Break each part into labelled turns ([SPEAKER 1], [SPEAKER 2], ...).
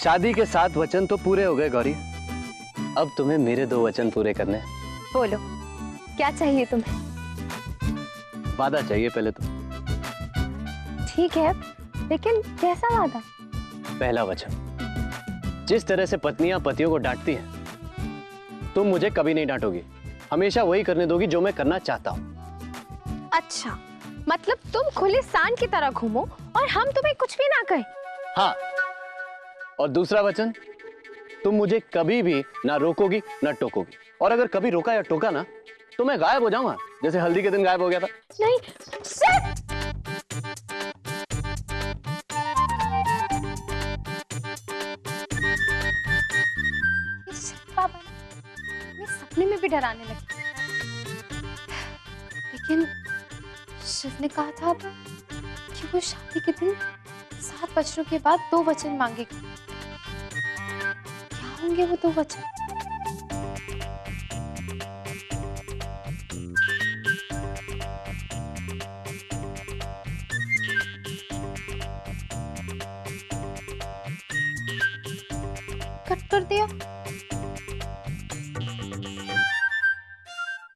[SPEAKER 1] शादी के 7 वचन तो पूरे हो गए गौरी, अब तुम्हें मेरे 2 वचन पूरे करने हैं।
[SPEAKER 2] बोलो क्या चाहिए तुम्हें?
[SPEAKER 1] वादा चाहिए पहले तो।
[SPEAKER 2] ठीक है, लेकिन कैसा वादा?
[SPEAKER 1] पहला वचन, जिस तरह से पत्नियां पतियों को डांटती हैं, तुम मुझे कभी नहीं डांटोगी, हमेशा वही करने दोगी जो मैं करना चाहता हूं।
[SPEAKER 2] अच्छा, मतलब तुम खुले सांड की तरह घूमो और हम तुम्हें कुछ भी ना कहें।
[SPEAKER 1] हाँ, और दूसरा वचन, तुम मुझे कभी भी ना रोकोगी ना टोकोगी, और अगर कभी रोका या टोका ना तो मैं गायब हो जाऊंगा, जैसे हल्दी के दिन गायब हो गया था।
[SPEAKER 2] नहीं, पापा मैं सपने में भी डराने लगी। लेकिन शिव ने कहा था कि वो शादी के दिन 7 वचनों के बाद 2 वचन मांगेगा। क्या होंगे वो 2 वचन? कट कर दिया।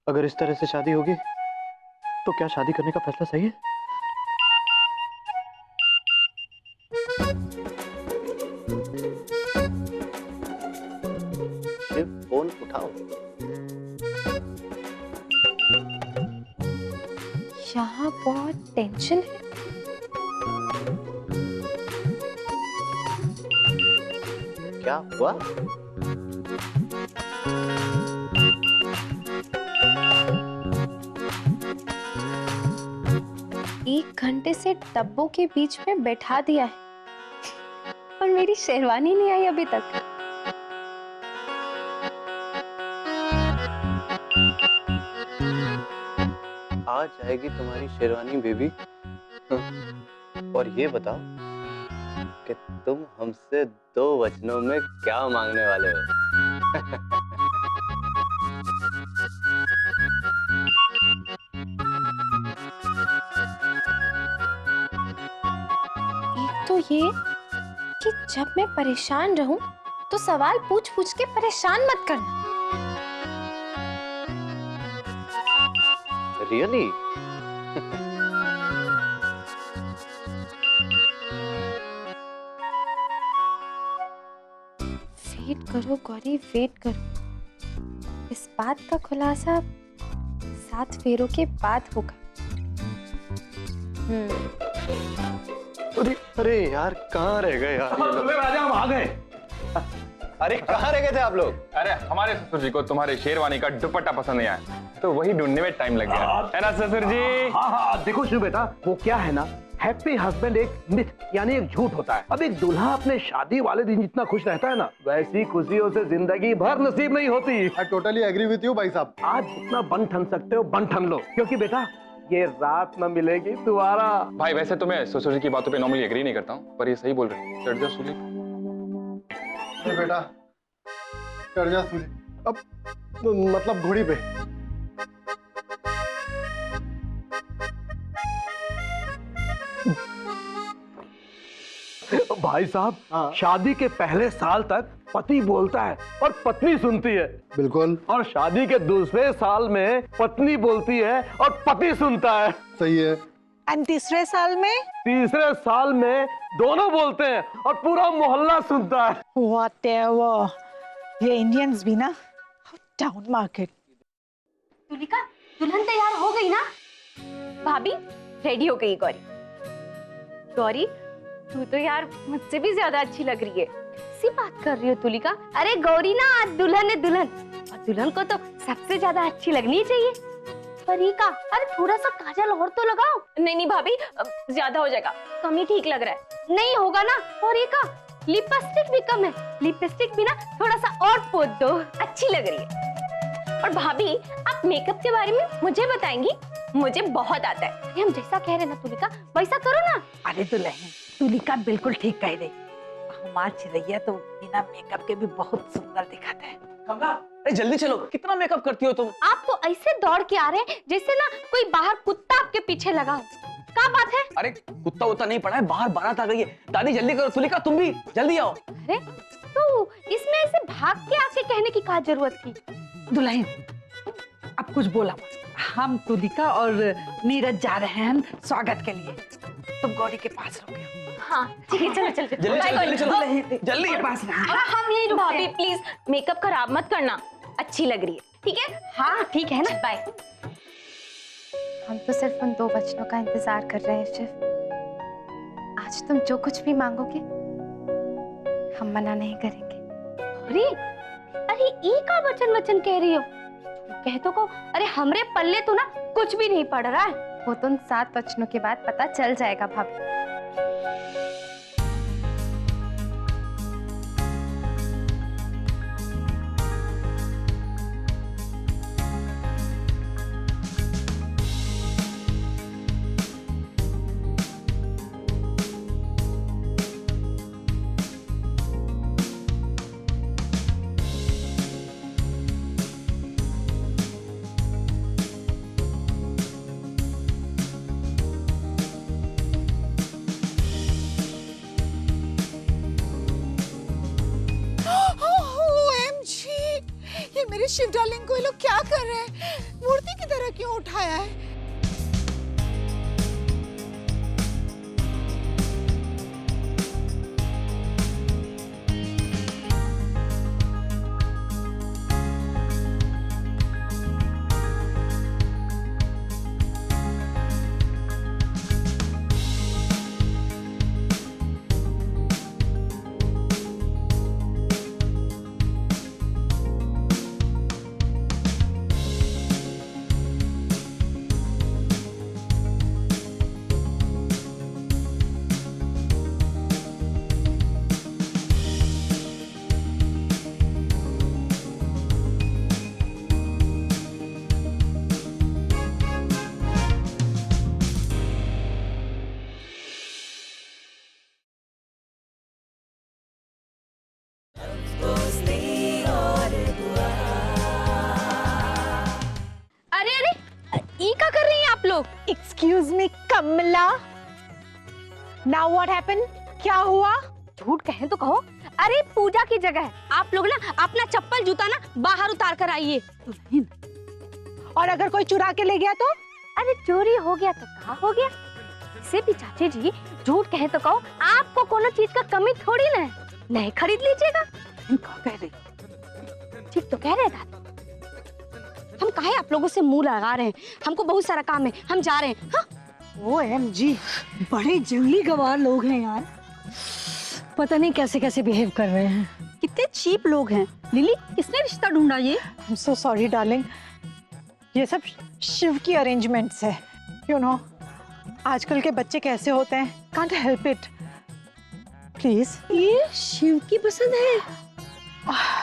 [SPEAKER 1] अगर इस तरह से शादी होगी तो क्या शादी करने का फैसला सही है? शिव, फोन उठाओ।
[SPEAKER 2] यहाँ बहुत टेंशन है।
[SPEAKER 1] क्या हुआ?
[SPEAKER 2] एक घंटे से डब्बों के बीच में बैठा दिया है और मेरी शेरवानी नहीं आई अभी तक।
[SPEAKER 1] आ जाएगी तुम्हारी शेरवानी बेबी। और ये बताओ कि तुम हमसे 2 वचनों में क्या मांगने वाले हो?
[SPEAKER 2] एक तो ये कि जब मैं परेशान रहूं तो सवाल पूछ पूछ के परेशान मत करना।
[SPEAKER 1] रियली?
[SPEAKER 2] वेट करो गौरी, वेट करो। इस बात का खुलासा 7 फेरों के बाद होगा।
[SPEAKER 1] अरे अरे यार, कहाँ रह गए यार?
[SPEAKER 3] राजा हम आ गए।
[SPEAKER 1] अरे कहाँ रह गए थे आप लोग?
[SPEAKER 3] अरे हमारे ससुर जी को तुम्हारे शेरवानी का दुपट्टा पसंद नहीं आया, तो वही ढूंढने में टाइम लग गया है ना ससुर जी?
[SPEAKER 4] हाँ हाँ, देखो शिव बेटा, वो क्या है ना, हैप्पी हस्बैंड एक मिथ यानी एक झूठ होता है। अब एक दूल्हा अपने शादी वाले दिन जितना खुश रहता है ना, वैसी खुशियों से जिंदगी भर नसीब नहीं होती।
[SPEAKER 5] I totally agree with you भाई साहब।
[SPEAKER 4] आज जितना बन ठन सकते हो बन ठन लो, क्योंकि बेटा ये रात न मिलेगी दोबारा।
[SPEAKER 3] भाई वैसे तो मैं ससुर जी की बातों पे नॉर्मली एग्री नहीं करता हूँ, पर ये सही बोल रहे हैं। चढ़ जा सूली।
[SPEAKER 5] बेटा चढ़ जा सूली। अब मतलब घोड़ी पे।
[SPEAKER 4] भाई साहब,
[SPEAKER 5] हाँ।
[SPEAKER 4] शादी के पहले साल तक पति बोलता है और पत्नी सुनती है।
[SPEAKER 5] बिल्कुल।
[SPEAKER 4] और शादी के दूसरे साल में पत्नी बोलती है और पति सुनता है।
[SPEAKER 5] सही है।
[SPEAKER 6] और तीसरे साल में?
[SPEAKER 4] तीसरे साल में दोनों बोलते हैं और पूरा मोहल्ला सुनता है।
[SPEAKER 6] Whatever. ये इंडियंस भी ना टाउन मार्केट।
[SPEAKER 2] तुलिका, दुल्हन तैयार हो गई ना? भाभी रेडी हो गई गौरी। गौरी तू तो यार मुझसे भी ज्यादा अच्छी लग रही है। सी बात कर रही हो तुलिका? अरे गौरी ना आज दुल्हन है दुल्हन, और दुल्हन को तो सबसे ज्यादा अच्छी लगनी चाहिए। परीका, अरे थोड़ा सा काजल और तो लगाओ। नहीं नहीं भाभी, ज्यादा हो जाएगा, कम ही ठीक लग रहा है। नहीं होगा ना परीका, लिपस्टिक भी कम है, लिपस्टिक भी ना थोड़ा सा और पोत दो, अच्छी लग रही है। और भाभी आप मेकअप के बारे में मुझे बताएंगी, मुझे बहुत आता है। हम जैसा कह रहे ना तुलिका वैसा करो ना।
[SPEAKER 6] अरे दुल्हन, तुलिका बिल्कुल ठीक कह रही। हमार चिरैया तो बिना मेकअप के भी बहुत सुंदर दिखाता है।
[SPEAKER 1] कमला, अरे जल्दी चलो, कितना मेकअप करती हो तुम?
[SPEAKER 2] आप तो ऐसे दौड़ के आ रहे हैं जैसे ना कोई बाहर कुत्ता आपके पीछे लगा हो। क्या बात है?
[SPEAKER 1] अरे कुत्ता उत्ता नहीं पड़ा है, बाहर बारात आ गई है। दादी जल्दी करो, तुलिका तुम भी जल्दी आओ।
[SPEAKER 2] अरे तो इसमें ऐसे भाग के आके कहने की क्या जरूरत थी?
[SPEAKER 6] दुल्हन अब कुछ बोला मत। हम तुलिका और नीरज जा रहे हैं स्वागत के लिए, तुम गौरी के पास रहोगे।
[SPEAKER 2] हाँ ठीक है, चलो चलो
[SPEAKER 1] जल्दी चलो, जल्दी चलो, जल्दी।
[SPEAKER 6] के पास रहो।
[SPEAKER 2] और हम यही रुकते हैं। भाभी प्लीज मेकअप खराब मत करना, अच्छी लग रही है। ठीक है? हाँ ठीक है ना, बाय।
[SPEAKER 7] हम तो सिर्फ उन 2 बचनों का इंतजार कर रहे हैं शिव। आज तुम जो कुछ भी मांगोगे हम मना नहीं करेंगे।
[SPEAKER 2] अरे अरे ई का वचन कह रही हो? कह तो को, अरे हमरे पल्ले तो ना कुछ भी नहीं पड़ रहा है।
[SPEAKER 7] वो तो उन 7 वचनों के बाद पता चल जाएगा भाभी।
[SPEAKER 8] ये मेरे शिव डार्लिंग को ये लोग क्या कर रहे हैं? मूर्ति की तरह क्यों उठाया है?
[SPEAKER 2] अरे अरे ई का कर रही हैं आप लोग?
[SPEAKER 8] Excuse me Kamala, now what happened? क्या हुआ?
[SPEAKER 2] झूठ कहें तो कहो। अरे पूजा की जगह है, आप लोग ना अपना चप्पल जूता ना बाहर उतार कर आइए।
[SPEAKER 8] और अगर कोई चुरा के ले गया तो?
[SPEAKER 2] अरे चोरी हो गया तो कहा हो गया। इसे भी चाची जी झूठ कहे तो कहो, आपको कोनो चीज का कमी थोड़ी ना है, नहीं खरीद लीजिएगा।
[SPEAKER 6] कह रही
[SPEAKER 2] ठीक तो कह रहे दादी। हम काहे आप लोगों से मुंह लगा रहे हैं? हमको बहुत सारा काम है, हम जा रहे हैं। हाँ?
[SPEAKER 9] OMG, बड़े जंगली गवार लोग हैं यार। पता नहीं कैसे कैसे बिहेव कर रहे हैं। कितने चीप लोग हैं। लिली, किसने रिश्ता ढूंढा ये?
[SPEAKER 8] I'm so sorry darling, ये सब शिव की अरेंजमेंट्स है। You know, आजकल के बच्चे कैसे होते हैं, can't help it. Please.
[SPEAKER 9] ये शिव की पसंद है।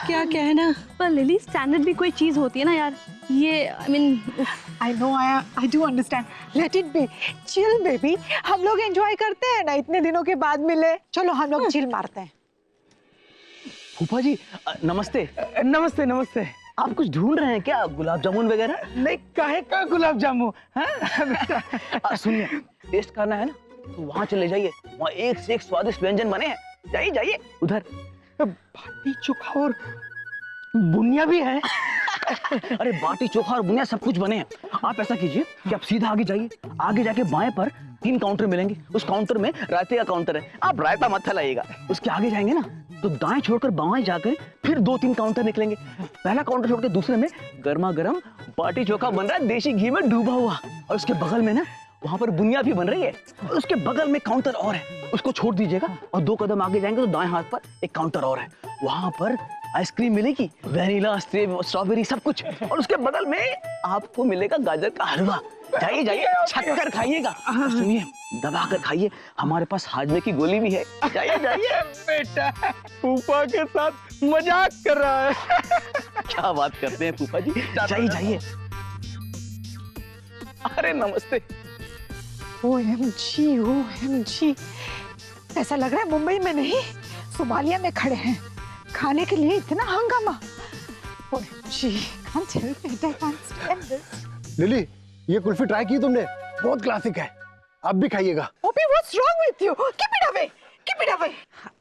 [SPEAKER 9] क्या कहना?
[SPEAKER 10] पर लिली, स्टैंडर्ड भी कोई चीज होती है ना यार। ये I mean
[SPEAKER 8] I know, I do understand. Let it be. Chill baby. हम लोग एंजॉय करते हैं ना, इतने दिनों के बाद मिले। चलो हम लोग चिल मारते हैं।
[SPEAKER 1] फूफा जी नमस्ते।
[SPEAKER 4] नमस्ते नमस्ते।
[SPEAKER 1] आप कुछ ढूंढ रहे हैं क्या, गुलाब जामुन वगैरह?
[SPEAKER 4] नहीं, काहे का गुलाब जामुन? हाँ बेटा
[SPEAKER 1] सुनिए, टेस्ट करना है ना तो वहाँ चले जाइए, वहाँ एक से एक स्वादिष्ट व्यंजन बने हैं। जाइए जाइए उधर।
[SPEAKER 4] बाटी चोखा और बुनिया भी है।
[SPEAKER 1] अरे बाटी चोखा और बुनिया सब कुछ बने हैं। आप ऐसा कीजिए कि आप सीधा आगे जाइए, आगे जाके बाएं पर 3 काउंटर मिलेंगे। उस काउंटर में रायते का काउंटर है, आप रायता मत लाइएगा। उसके आगे जाएंगे ना तो दाएं छोड़कर बाएं जाकर फिर 2-3 काउंटर निकलेंगे। पहला काउंटर छोड़कर दूसरे में गर्मा गर्म बाटी चोखा बन रहा है, देसी घी में डूबा हुआ। और उसके बगल में ना वहां पर बुनिया भी बन रही है। और उसके बगल में काउंटर और है, उसको छोड़ दीजिएगा और 2 कदम आगे जाएंगे तो दाएं हाथ पर एक काउंटर और है, वहां पर आइसक्रीम मिलेगी, वेनिला, स्ट्रॉबेरी सब कुछ। और उसके बगल में आपको मिलेगा गाजर का हलवा। जाइए जाइए, छक्कर खाइएगा। सुनिए, दबा कर खाइए, हमारे पास हाजमे की गोली भी है। जाइए जाइए।
[SPEAKER 4] बेटा फूफा के साथ मजाक कर रहा है।
[SPEAKER 1] क्या बात करते हैं फूफा जी, जाइए जाइए। अरे नमस्ते।
[SPEAKER 8] OMG, ऐसा लग रहा है मुंबई में नहीं सोमालिया में खड़े हैं। खाने के लिए इतना हंगामा। OMG, can't help it, I can't stand this.
[SPEAKER 5] Lily, ये कुल्फी ट्राई की तुमने? बहुत क्लासिक है। आप भी खाइएगा।
[SPEAKER 8] OP, what's wrong with you? Keep it away, keep it away.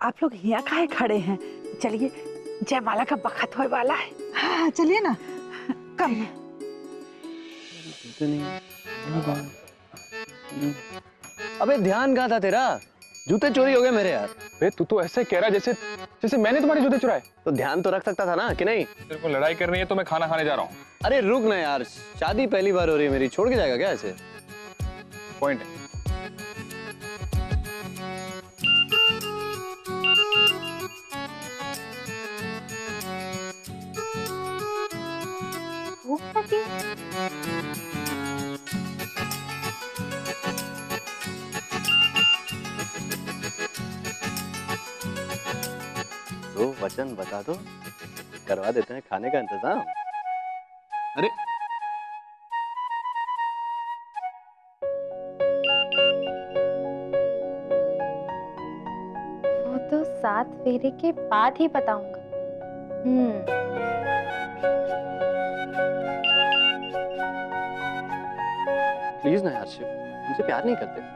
[SPEAKER 8] आप लोग यहाँ काहे खड़े हैं? चलिए, जयमाला का वक्त होने वाला है। हाँ चलिए ना, कम।
[SPEAKER 1] अबे ध्यान कहाँ था तेरा? जूते चोरी हो गए मेरे यार।
[SPEAKER 3] बे तू तो ऐसे कह रहा है जैसे मैंने तुम्हारे जूते चुराए।
[SPEAKER 1] तो ध्यान तो रख सकता था ना, कि नहीं?
[SPEAKER 3] तेरे को लड़ाई करनी है तो मैं खाना खाने जा रहा हूँ।
[SPEAKER 1] अरे रुक ना यार, शादी पहली बार हो रही है मेरी, छोड़ के जाएगा क्या ऐसे?
[SPEAKER 3] पॉइंट है।
[SPEAKER 2] भूख लगी।
[SPEAKER 1] तो वचन बता दो, करवा देते हैं खाने का इंतजाम। अरे
[SPEAKER 7] वो तो 7 फेरे के बाद ही बताऊंगा।
[SPEAKER 1] प्लीज ना यार शिव, मुझसे प्यार नहीं करते?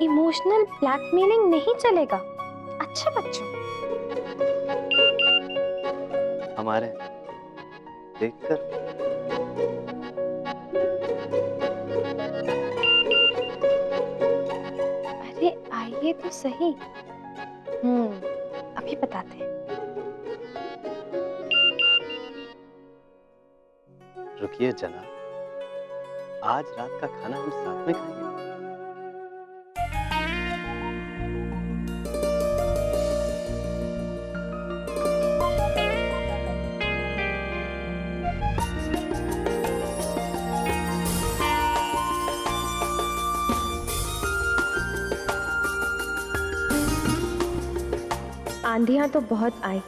[SPEAKER 7] इमोशनल ब्लैकमेलिंग नहीं चलेगा अच्छे बच्चों।
[SPEAKER 1] हमारे देखकर
[SPEAKER 7] अरे आइए तो सही। अभी बताते हैं।
[SPEAKER 1] रुकिए जनाब, आज रात का खाना हम साथ में खाएंगे।
[SPEAKER 7] आंधियां तो बहुत आई,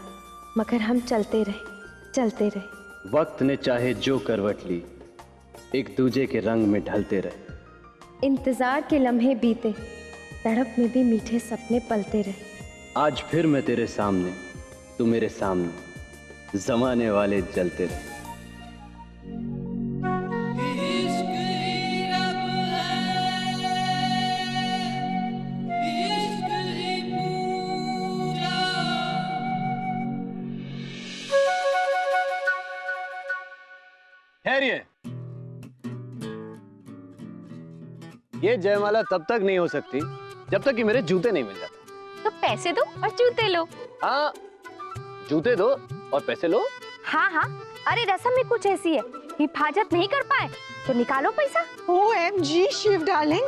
[SPEAKER 7] मगर हम चलते रहे।
[SPEAKER 1] वक्त ने चाहे जो करवट ली, एक दूजे के रंग में ढलते रहे।
[SPEAKER 7] इंतजार के लम्हे बीते, तड़प में भी मीठे सपने पलते रहे।
[SPEAKER 1] आज फिर मैं तेरे सामने, तू मेरे सामने, जमाने वाले जलते रहे। ठहरिए, ये जयमाला तब तक नहीं हो सकती जब तक कि मेरे जूते नहीं मिल जाते।
[SPEAKER 2] तो पैसे दो और जूते लो।
[SPEAKER 1] हाँ, जूते दो और पैसे लो।
[SPEAKER 2] हाँ हाँ, अरे रस्म में कुछ ऐसी है, हिफाजत नहीं कर पाए तो निकालो पैसा।
[SPEAKER 8] OMG शिव डार्लिंग,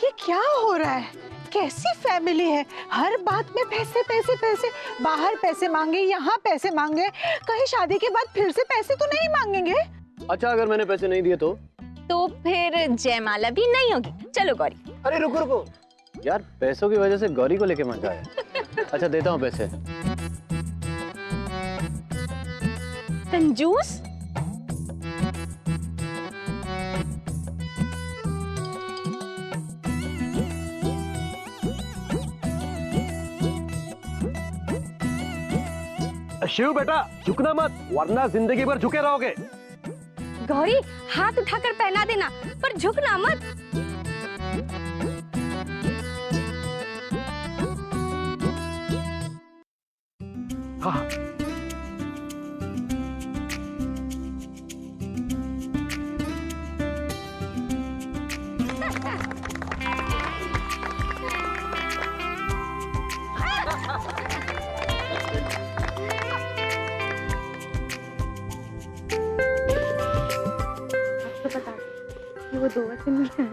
[SPEAKER 8] ये क्या हो रहा है? कैसी फैमिली है? हर बात में पैसे पैसे पैसे, बाहर पैसे मांगे, यहाँ पैसे मांगे, कहीं शादी के बाद फिर से पैसे तो नहीं मांगेंगे?
[SPEAKER 1] अच्छा, अगर मैंने पैसे नहीं दिए तो
[SPEAKER 2] फिर जयमाला भी नहीं होगी। चलो गौरी।
[SPEAKER 1] अरे रुको रुको यार, पैसों की वजह से गौरी को लेके मजा आया। अच्छा देता हूँ पैसे।
[SPEAKER 2] कंजूस।
[SPEAKER 4] शिव बेटा, झुकना मत, वरना जिंदगी भर झुके रहोगे।
[SPEAKER 2] गौरी, हाथ उठाकर पहना देना, पर झुकना मत।
[SPEAKER 4] हाँ।
[SPEAKER 7] वो 2 वचन नहीं है।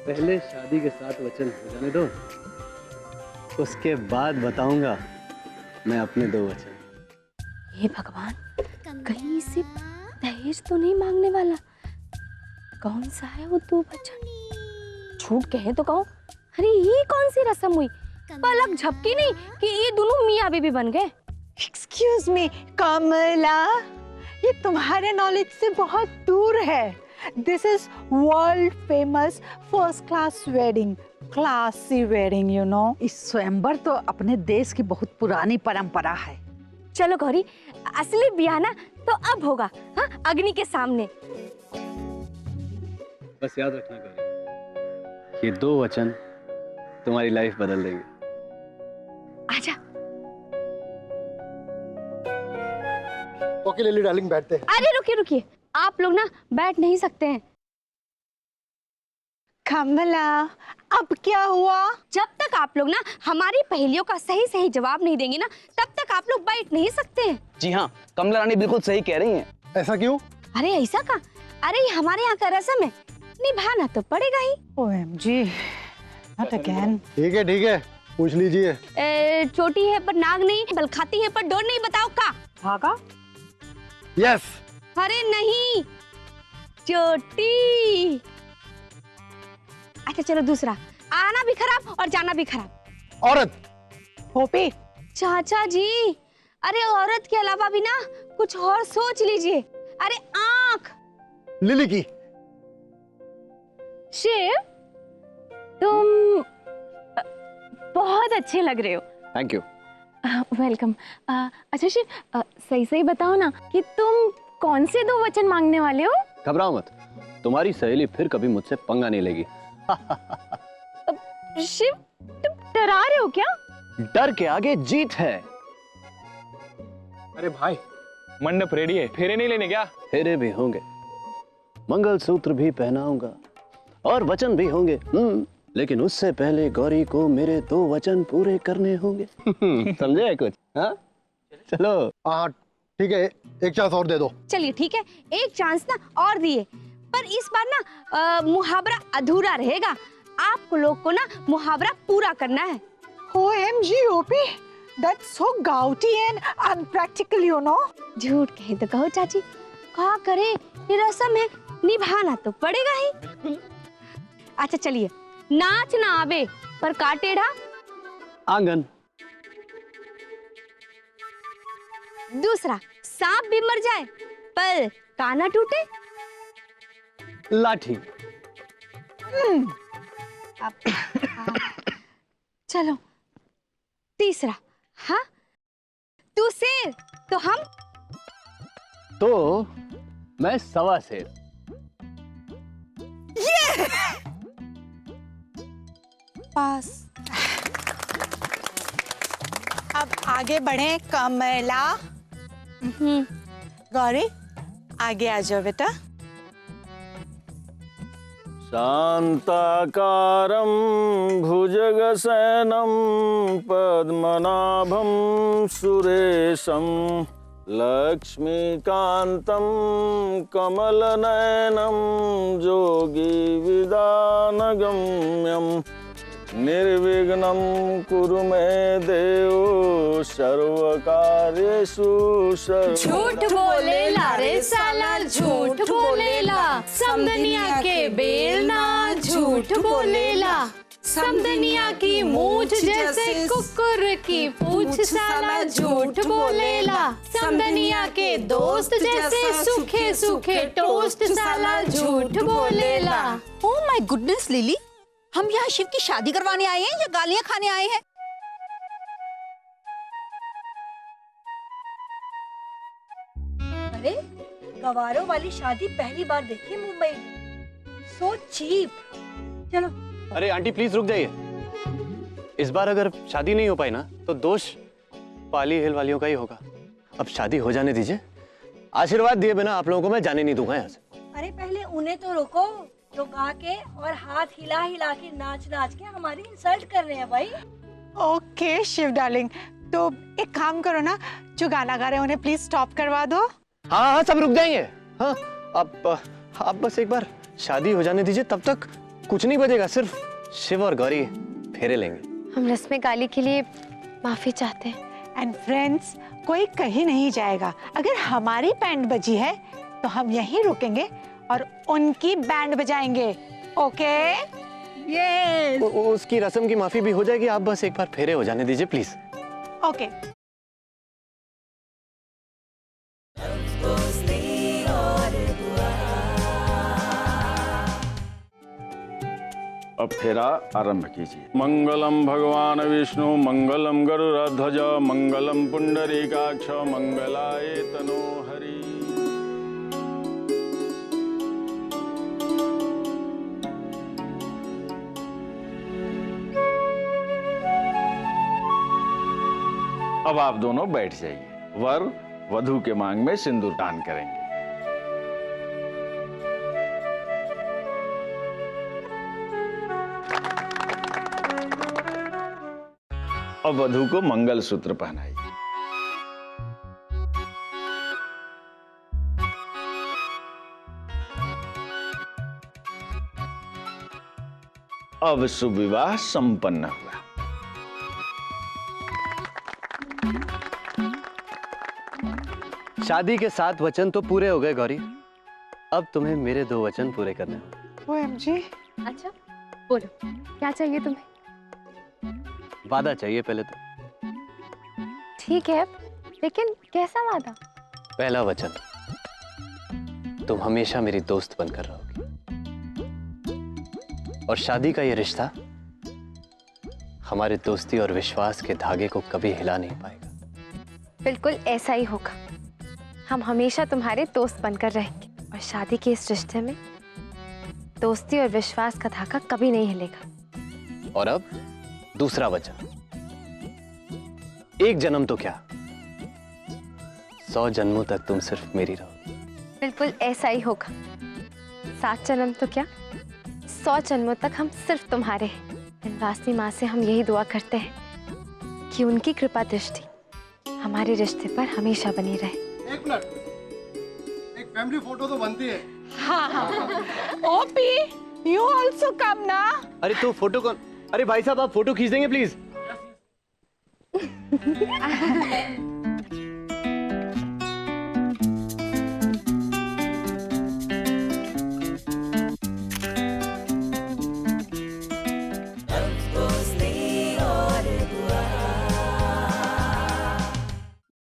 [SPEAKER 1] पहले शादी के 7 वचन हो जाने दो, उसके बाद बताऊंगा मैं अपने 2 वचन।
[SPEAKER 2] हे भगवान, कहीं से दहेज तो नहीं मांगने वाला? कौन सा है वो 2 वचन? झूठ कहे तो कहो। अरे ये कौन सी रस्म हुई? पलक झपकी नहीं कि ये दोनों मियाँ बीवी बन गए।
[SPEAKER 8] एक्सक्यूज मी कमला, ये तुम्हारे नॉलेज से बहुत दूर है। This is world famous first class wedding, classy wedding, you know.
[SPEAKER 6] इस स्वयंवर तो अपने देश की बहुत पुरानी परंपरा है।
[SPEAKER 2] चलो गौरी, असली ब्याह ना तो अब होगा, हाँ, अग्नि के सामने।
[SPEAKER 11] बस याद रखना गौरी, ये 2 वचन तुम्हारी लाइफ बदल देंगे।
[SPEAKER 2] आजा।
[SPEAKER 5] ओके लिली डार्लिंग, बैठते हैं।
[SPEAKER 2] अरे रुकिए रुकिए, आप लोग ना बैठ नहीं सकते हैं।
[SPEAKER 8] कमला, अब क्या हुआ?
[SPEAKER 2] जब तक आप लोग ना हमारी पहेलियों का सही सही जवाब नहीं देंगे ना, तब तक आप लोग बैठ नहीं सकते हैं।
[SPEAKER 1] जी हाँ, कमला रानी बिल्कुल सही कह रही हैं।
[SPEAKER 5] ऐसा क्यों?
[SPEAKER 2] अरे ऐसा का? अरे ये हमारे यहाँ का रस्म है, निभाना तो पड़ेगा ही।
[SPEAKER 8] OMG, not again.
[SPEAKER 5] ठीक है, पूछ लीजिए।
[SPEAKER 2] चोटी है पर नाग नहीं, बल खाती है पर डोर नहीं, बताओ का?
[SPEAKER 8] भागा?
[SPEAKER 5] यस।
[SPEAKER 2] अरे नहीं, चोटी। अच्छा चलो दूसरा, आना भी खराब और जाना भी खराब।
[SPEAKER 5] औरत।
[SPEAKER 8] पोपी।
[SPEAKER 2] चाचा जी, अरे औरत के अलावा भी ना कुछ और सोच लीजिए। अरे आंख।
[SPEAKER 5] लिली की।
[SPEAKER 10] शिव, तुम बहुत अच्छे लग रहे हो।
[SPEAKER 11] Thank you.
[SPEAKER 10] वेलकम। अच्छा शिव, सही सही बताओ ना कि तुम कौन से 2 वचन मांगने वाले हो?
[SPEAKER 11] घबराओ मत, तुम्हारी सहेली फिर कभी मुझसे पंगा नहीं लेगी।
[SPEAKER 10] शिव, तुम डरा रहे हो क्या?
[SPEAKER 11] डर के आगे जीत है।
[SPEAKER 3] अरे भाई, मंडप रेडी है, फेरे नहीं लेने क्या?
[SPEAKER 11] फेरे भी होंगे, मंगलसूत्र भी पहनाऊंगा और वचन भी होंगे। लेकिन उससे पहले गौरी को मेरे 2 वचन पूरे करने होंगे। समझे कुछ? हाँ चलो।
[SPEAKER 5] हाँ ठीक है, एक चांस और दे दो।
[SPEAKER 2] चलिए ठीक है, एक चांस ना और दिए, पर इस बार ना मुहावरा अधूरा रहेगा। आप लोग को ना मुहावरा पूरा करना है।
[SPEAKER 8] OMG, OP, that's so gouty and unpractical, you know.
[SPEAKER 2] झूठ कहे तो कहो चाची, क्या करे, ये रस्म है, निभाना तो पड़ेगा ही। अच्छा चलिए, नाच ना आवे पर काटेड़ा
[SPEAKER 11] आंगन।
[SPEAKER 2] दूसरा, सांप भी मर जाए पर काना टूटे।
[SPEAKER 11] लाठी।
[SPEAKER 2] चलो तीसरा, हाँ, तू शेर तो हम।
[SPEAKER 11] तो मैं 1.25 शेर।
[SPEAKER 8] पास। अब आगे बढ़े कमला। गौरी, आगे आ जाओ बेटा।
[SPEAKER 11] शांताकारं भुजगशयनं पद्मनाभं सुरेशं लक्ष्मीकान्तं कमलनयनं योगिविदानगम्यं निर्विघ्नं कुरु मे देव सर्वकार्येषु सर्वदा।
[SPEAKER 10] झूठ बोलेला रे साला, झूठ बोलेला, समदनिया के बेलना झूठ बोलेला, समदनिया की मूछ जैसे कुकुर की पूछ साला झूठ बोलेला, समदनिया के दोस्त जैसे सूखे सूखे टोस्ट साला झूठ बोलेला।
[SPEAKER 9] ओह माय गुडनेस लिली, हम यहाँ शिव की शादी करवाने आए हैं या गालियाँ खाने आए हैं?
[SPEAKER 12] अरे गवारों वाली शादी पहली बार देखी मुंबई में, सो चीप। चलो।
[SPEAKER 11] अरे आंटी प्लीज रुक जाइए। इस बार अगर शादी नहीं हो पाई ना तो दोष पाली हिल वालियों का ही होगा। अब शादी हो जाने दीजिए, आशीर्वाद दिए बिना आप लोगों को मैं जाने नहीं दूंगा यहाँ से।
[SPEAKER 12] अरे पहले उन्हें तो रोको, जो गा के और हाथ हिला हिला के नाच नाच के हमारी इंसल्ट कर रहे हैं भाई।
[SPEAKER 8] ओके शिव डार्लिंग, तो एक काम करो ना, जो गाना गा रहे हैं उन्हें प्लीज स्टॉप करवा दो।
[SPEAKER 11] हाँ हाँ सब रुक जाएंगे। हाँ आप बस एक बार शादी हो जाने दीजिए, तब तक कुछ नहीं बजेगा, सिर्फ शिव और गौरी फेरे लेंगे।
[SPEAKER 7] हम रस्म गाली के लिए माफी चाहते हैं।
[SPEAKER 8] एंड फ्रेंड्स, कोई कहीं नहीं जाएगा। अगर हमारी बैंड बजी है तो हम यहीं रुकेंगे और उनकी बैंड बजाएंगे। ओके?
[SPEAKER 9] यस।
[SPEAKER 11] उसकी रस्म की माफी भी हो जाएगी, आप बस एक बार फेरे हो जाने दीजिए प्लीज।
[SPEAKER 8] ओके।
[SPEAKER 13] अब फेरा आरंभ कीजिए। मंगलम भगवान विष्णु मंगलम गरुड़ध्वज मंगलम पुंडरीकाक्ष मंगलाय तनो हरि। अब आप दोनों बैठ जाइए। वर वधू के मांग में सिंदूर दान करेंगे। अब वधू को मंगलसूत्र पहनाइए। अब शुभ विवाह संपन्न हुआ।
[SPEAKER 11] शादी के 7 वचन तो पूरे हो गए गौरी, अब तुम्हें मेरे 2 वचन पूरे करने होंगे।
[SPEAKER 8] OMG।
[SPEAKER 7] अच्छा बोलो, क्या चाहिए तुम्हें?
[SPEAKER 11] वादा चाहिए पहले तो।
[SPEAKER 7] ठीक है, लेकिन कैसा वादा?
[SPEAKER 11] पहला वचन, तुम हमेशा मेरी दोस्त बनकर रहोगी और शादी का ये रिश्ता हमारे दोस्ती और विश्वास के धागे को कभी हिला नहीं पाएगा।
[SPEAKER 7] बिल्कुल ऐसा ही होगा। हम हमेशा तुम्हारे दोस्त बनकर रहेंगे और शादी के इस रिश्ते में दोस्ती और विश्वास का धागा कभी नहीं हिलेगा।
[SPEAKER 11] और अब दूसरा वचन, एक जन्म तो क्या 100 जन्मों तक तुम सिर्फ मेरी रहोगी।
[SPEAKER 7] बिल्कुल ऐसा ही होगा। 7 जन्म तो क्या 100 जन्मों तक हम सिर्फ तुम्हारे हैं। विंध्यवासिनी माँ से हम यही दुआ करते हैं कि उनकी कृपा दृष्टि हमारे रिश्ते पर हमेशा बनी रहे।
[SPEAKER 5] एक मिनट, एक फैमिली फोटो तो बनती है।
[SPEAKER 8] हाँ। ओपी, you also come ना।
[SPEAKER 11] अरे तो फोटो कौन? अरे भाई साहब आप फोटो खींच देंगे प्लीज?